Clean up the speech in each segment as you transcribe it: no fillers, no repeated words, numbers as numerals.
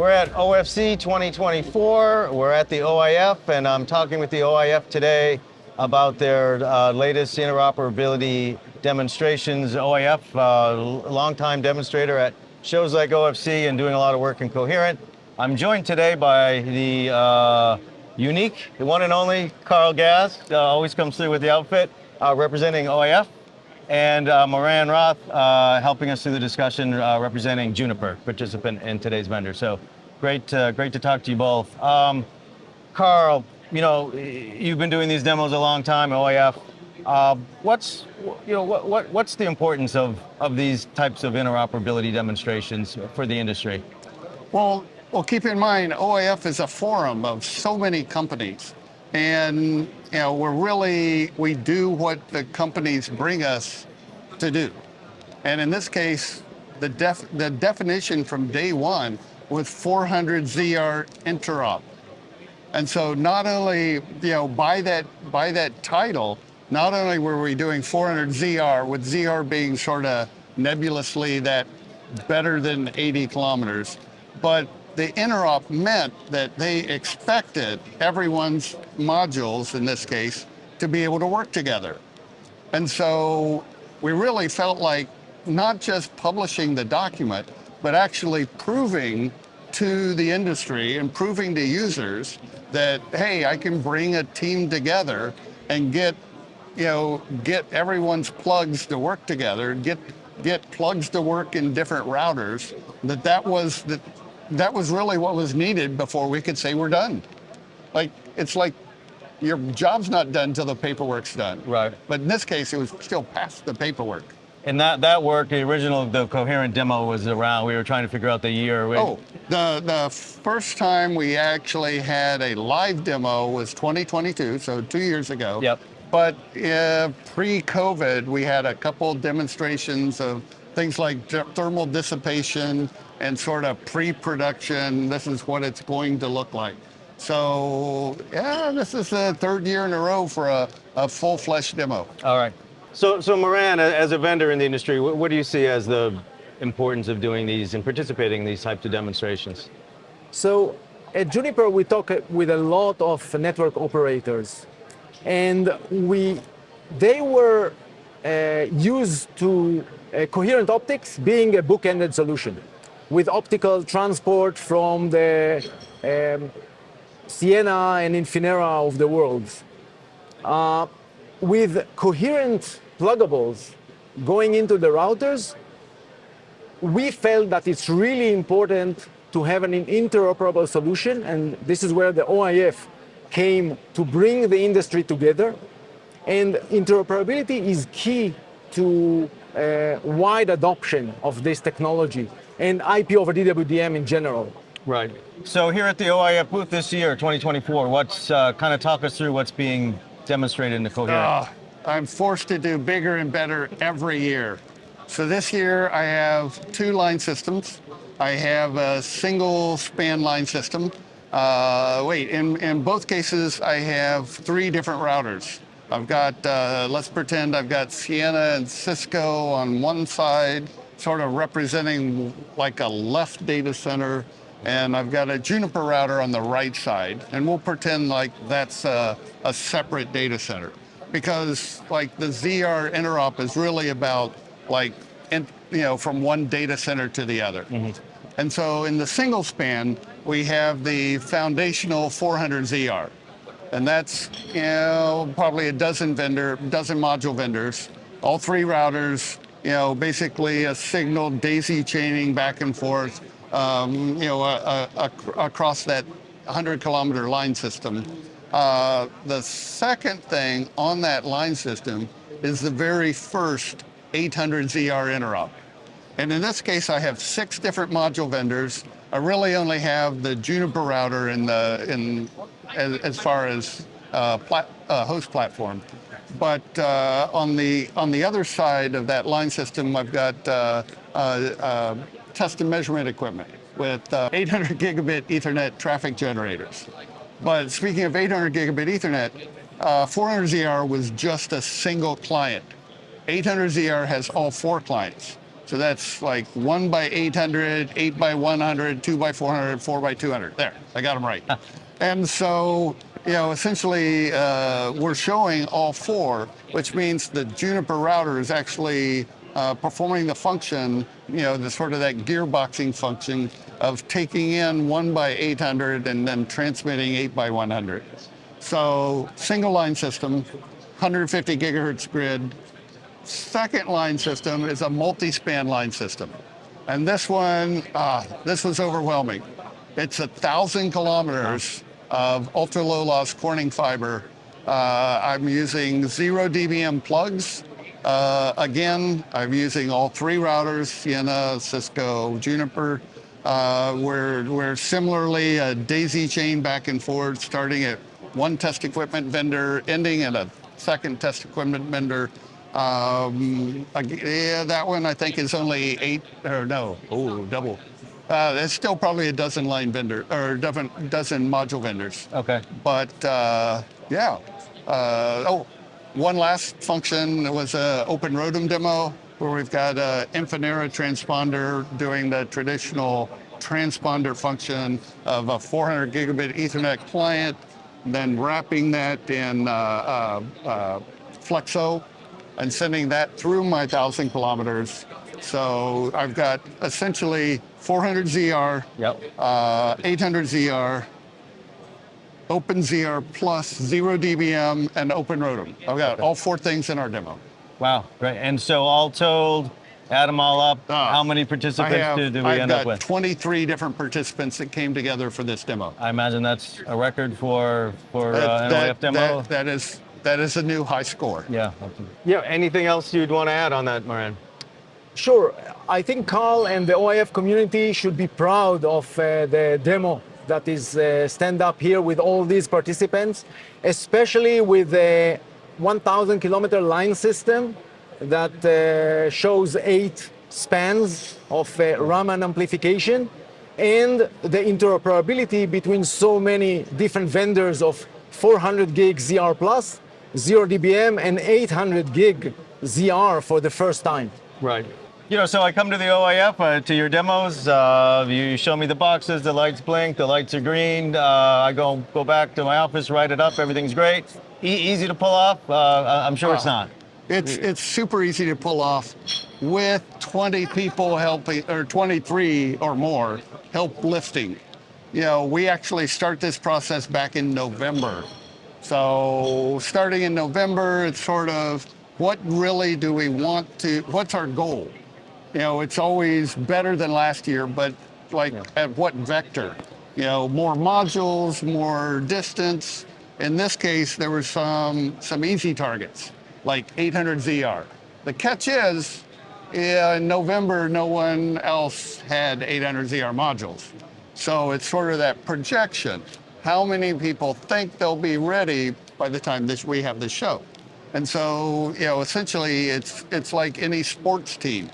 We're at OFC 2024. We're at the OIF, and I'm talking with the OIF today about their latest interoperability demonstrations. OIF, longtime demonstrator at shows like OFC and doing a lot of work in Coherent. I'm joined today by the unique, the one and only Carl Gast, always comes through with the outfit, representing OIF, and Moran Roth helping us through the discussion, representing Juniper, participant in today's vendor. So great to talk to you both. Carl, you know, you've been doing these demos a long time, OIF. What's the importance of these types of interoperability demonstrations for the industry? Well, keep in mind, OIF is a forum of so many companies, and we do what the companies bring us to do. And in this case, the definition from day one was 400 ZR interop. And so not only, by that title, not only were we doing 400 ZR, with ZR being sort of nebulously that better than 80 kilometers, but the interop meant that they expected everyone's modules, in this case, to be able to work together. And so we really felt like not just publishing the document, but actually proving to the industry and proving to users that, hey, I can bring a team together and get everyone's plugs to work together, get plugs to work in different routers, that was really what was needed before we could say we're done. It's like your job's not done until the paperwork's done. Right. But in this case, it was still past the paperwork. And that work, the Coherent demo was around, we were trying to figure out the year. The first time we actually had a live demo was 2022, so 2 years ago. Yep. But pre-COVID, we had a couple demonstrations of things like thermal dissipation and sort of pre-production. This is what it's going to look like. So yeah, this is the third year in a row for a full-fledged demo. All right. So Moran, as a vendor in the industry, what do you see as the importance of doing these and participating in these types of demonstrations? So at Juniper, we talk with a lot of network operators, and they were used to coherent optics being a bookended solution with optical transport from the Sienna and Infinera of the world. With coherent pluggables going into the routers, we felt that it's really important to have an interoperable solution, and this is where the OIF came to bring the industry together. And interoperability is key to wide adoption of this technology and IP over DWDM in general. Right. So here at the OIF booth this year, 2024, what's kind of talk us through what's being demonstrated in the Coherent? I'm forced to do bigger and better every year. So this year I have 2 line systems. I have a single span line system. In both cases I have 3 different routers. I've got, let's pretend I've got Sienna and Cisco on one side, sort of representing like a left data center, and I've got a Juniper router on the right side, and we'll pretend like that's a separate data center. Because like the ZR interop is really about from one data center to the other. Mm-hmm. And so in the single span, we have the foundational 400 ZR. And that's probably a dozen module vendors, all 3 routers, basically a signal daisy chaining back and forth, across that 100-kilometer line system. The second thing on that line system is the very first 800 ZR interop. And in this case, I have 6 different module vendors. I really only have the Juniper router as far as host platform. But on the other side of that line system, I've got test and measurement equipment with 800 gigabit Ethernet traffic generators. But speaking of 800 gigabit Ethernet, 400ZR was just a single client. 800ZR has all 4 clients. So that's like 1 by 800, 8 by 100, 2 by 400, 4 by 200. There, I got them right. And so, essentially, we're showing all four, which means the Juniper router is actually performing the function, the sort of that gearboxing function of taking in 1 by 800 and then transmitting 8 by 100. So single line system, 150 gigahertz grid. Second line system is a multi-span line system. And this one, this was overwhelming. It's 1,000 kilometers of ultra low loss Corning fiber. I'm using 0 dBm plugs. Again, I'm using all three routers, Sienna, Cisco, Juniper. We're similarly a daisy chain back and forth, starting at one test equipment vendor, ending at a second test equipment vendor. That one I think is only double. It's still probably a dozen line vendor or dozen module vendors. Okay. But one last function was a open ROADM demo where we've got an Infinera transponder doing the traditional transponder function of a 400 gigabit Ethernet client, then wrapping that in Flexo and sending that through my 1,000 kilometers. So I've got essentially 400 ZR, 800 ZR, Open ZR plus 0 dBm and Open ROADM. I've got all four things in our demo. Wow, great. And so all told, add them all up, how many participants do we end up with? I've got 23 different participants that came together for this demo. I imagine that's a record for an OIF demo? That is a new high score. Yeah. Anything else you'd want to add on that, Moran? Sure. I think Carl and the OIF community should be proud of the demo that is stand up here with all these participants, especially with the 1,000 kilometer line system that shows 8 spans of Raman amplification and the interoperability between so many different vendors of 400 gig ZR plus, 0 dBm and 800 gig ZR for the first time. Right. So I come to the OIF, to your demos, you show me the boxes, the lights blink, the lights are green, I go back to my office, write it up, everything's great. Easy to pull off? I'm sure it's not. It's super easy to pull off with 20 people helping, or 23 or more, help lifting. We actually start this process back in November. So starting in November, it's sort of, what really do we want to, what's our goal? It's always better than last year, but at what vector? More modules, more distance. In this case, there were some easy targets, like 800 ZR. The catch is, in November, no one else had 800 ZR modules. So it's sort of that projection. How many people think they'll be ready by the time we have this show? And so, essentially, it's like any sports team.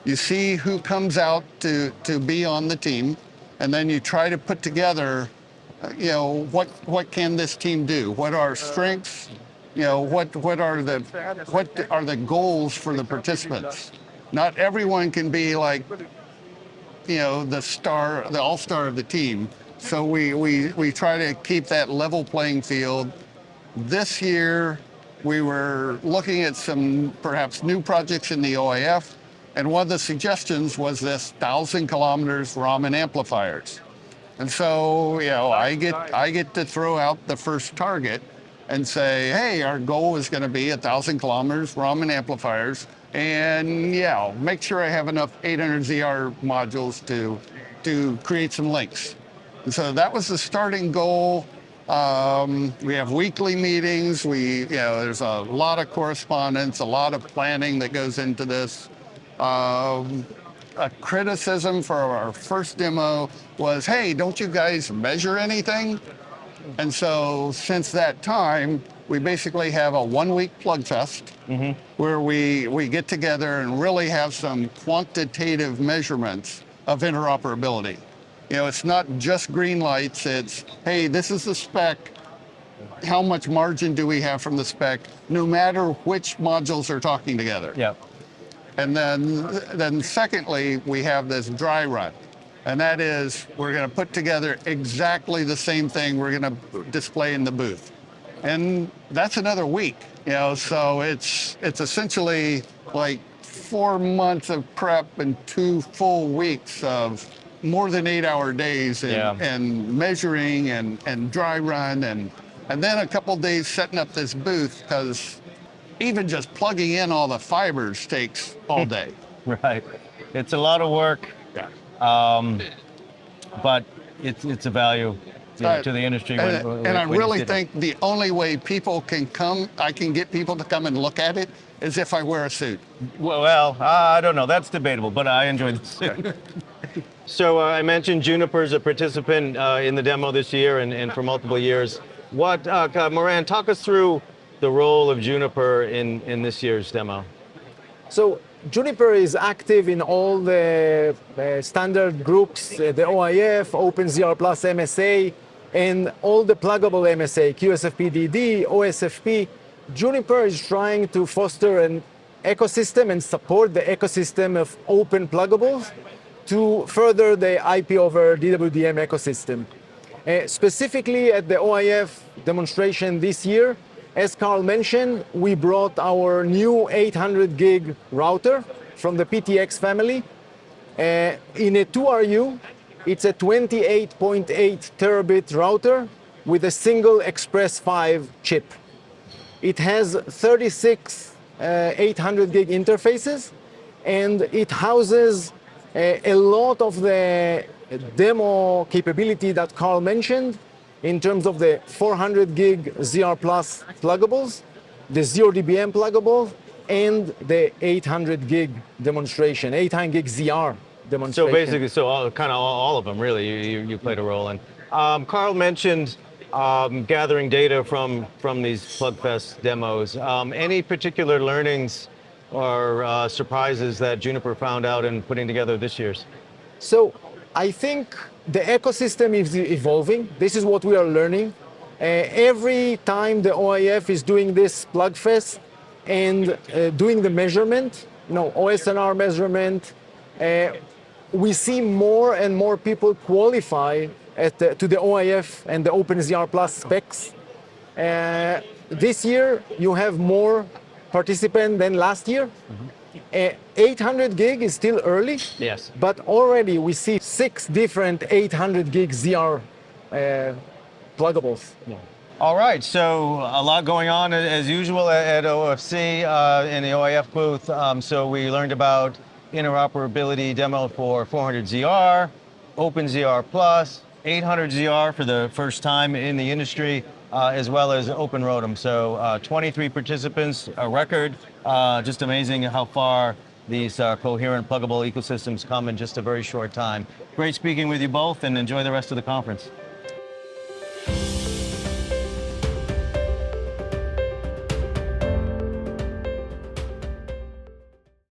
You see who comes out to be on the team, and then you try to put together, what can this team do? What are strengths? What are the goals for the participants? Not everyone can be like, the all-star of the team. So we try to keep that level playing field. This year, we were looking at some perhaps new projects in the OIF. And one of the suggestions was this 1,000 kilometers Raman amplifiers. And so, I get to throw out the first target and say, hey, our goal is going to be 1,000 kilometers Raman amplifiers. And make sure I have enough 800 ZR modules to create some links. And so that was the starting goal. We have weekly meetings. There's a lot of correspondence, a lot of planning that goes into this. A criticism for our first demo was, hey, don't you guys measure anything? And so since that time, we basically have a 1-week plug fest where we get together and really have some quantitative measurements of interoperability. It's not just green lights, it's, hey, this is the spec. How much margin do we have from the spec, no matter which modules are talking together? Yeah. And then secondly, we have this dry run. And that is, we're going to put together exactly the same thing we're going to display in the booth. And that's another week, so it's essentially like 4 months of prep and 2 full weeks of more than 8-hour days and measuring and dry run and then a couple days setting up this booth, because even just plugging in all the fibers takes all day. Right. It's a lot of work, but it's a value to the industry. And I really think the only way people can come, I can get people to come and look at it, is if I wear a suit. Well, I don't know. That's debatable, but I enjoy the suit. So I mentioned Juniper's a participant in the demo this year and for multiple years. Moran, talk us through the role of Juniper in this year's demo. So Juniper is active in all the standard groups, the OIF, OpenZR Plus MSA, and all the pluggable MSA, QSFP-DD, OSFP. Juniper is trying to foster an ecosystem and support the ecosystem of open pluggables to further the IP over DWDM ecosystem. Specifically at the OIF demonstration this year, as Carl mentioned, we brought our new 800 gig router from the PTX family. In a 2RU, it's a 28.8 terabit router with a single Express 5 chip. It has 36 800 gig interfaces, and it houses a lot of the demo capability that Carl mentioned in terms of the 400 gig ZR Plus pluggables, the 0dBm pluggable, and the 800 gig demonstration, 800 gig ZR demonstration. So basically, kind of all of them, really, you played a role in. Carl mentioned gathering data from these PlugFest demos. Any particular learnings or surprises that Juniper found out in putting together this year's? So I think the ecosystem is evolving. This is what we are learning. Every time the OIF is doing this PlugFest and doing the measurement, OSNR measurement, we see more and more people qualify to the OIF and the OpenZR Plus specs. This year, you have more participants than last year. 800 gig is still early, yes, but already we see 6 different 800 gig ZR pluggables. Yeah. All right, so a lot going on as usual at OFC in the OIF booth. So we learned about interoperability demo for 400ZR, OpenZR Plus, 800ZR for the first time in the industry, as well as Open ROADM. So 23 participants, a record. Just amazing how far these coherent pluggable ecosystems come in just a very short time. Great speaking with you both, and enjoy the rest of the conference.